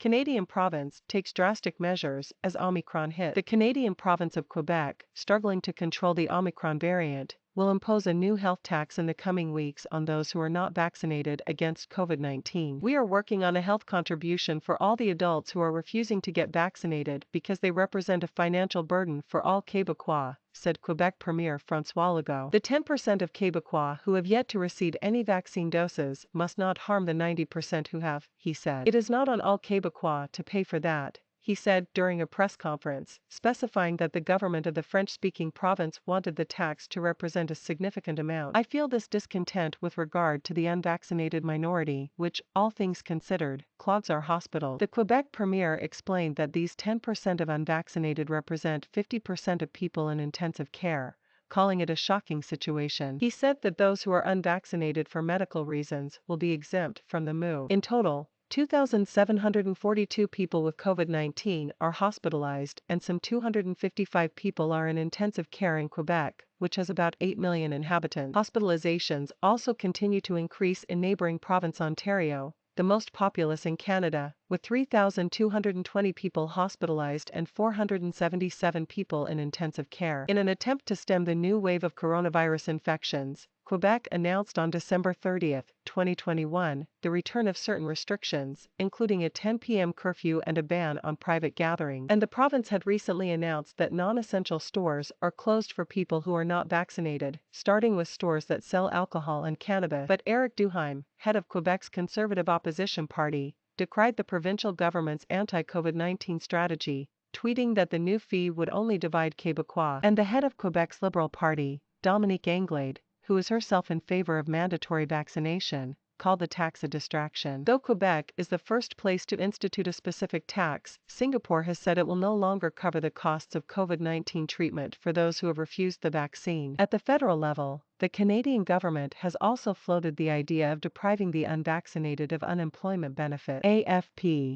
Canadian province takes drastic measures as Omicron hit. The Canadian province of Quebec, struggling to control the Omicron variant, will impose a new health tax in the coming weeks on those who are not vaccinated against COVID-19. We are working on a health contribution for all the adults who are refusing to get vaccinated because they represent a financial burden for all Quebecois, said Quebec Premier Francois Legault. The 10% of Quebecois who have yet to receive any vaccine doses must not harm the 90% who have, he said. It is not on all Quebecois to pay for that, he said during a press conference, specifying that the government of the French-speaking province wanted the tax to represent a significant amount. I feel this discontent with regard to the unvaccinated minority, which, all things considered, clogs our hospitals. The Quebec Premier explained that these 10% of unvaccinated represent 50% of people in intensive care, calling it a shocking situation. He said that those who are unvaccinated for medical reasons will be exempt from the move. In total, 2,742 people with COVID-19 are hospitalized and some 255 people are in intensive care in Quebec, which has about 8 million inhabitants. Hospitalizations also continue to increase in neighboring province Ontario, the most populous in Canada, with 3,220 people hospitalized and 477 people in intensive care. In an attempt to stem the new wave of coronavirus infections, Quebec announced on December 30, 2021, the return of certain restrictions, including a 10 p.m. curfew and a ban on private gatherings. And the province had recently announced that non-essential stores are closed for people who are not vaccinated, starting with stores that sell alcohol and cannabis. But Eric Duhaime, head of Quebec's Conservative Opposition Party, decried the provincial government's anti-COVID-19 strategy, tweeting that the new fee would only divide Quebecois. And the head of Quebec's Liberal Party, Dominique Anglade, who is herself in favor of mandatory vaccination, called the tax a distraction. Though Quebec is the first place to institute a specific tax, Singapore has said it will no longer cover the costs of COVID-19 treatment for those who have refused the vaccine. At the federal level, the Canadian government has also floated the idea of depriving the unvaccinated of unemployment benefit (AFP).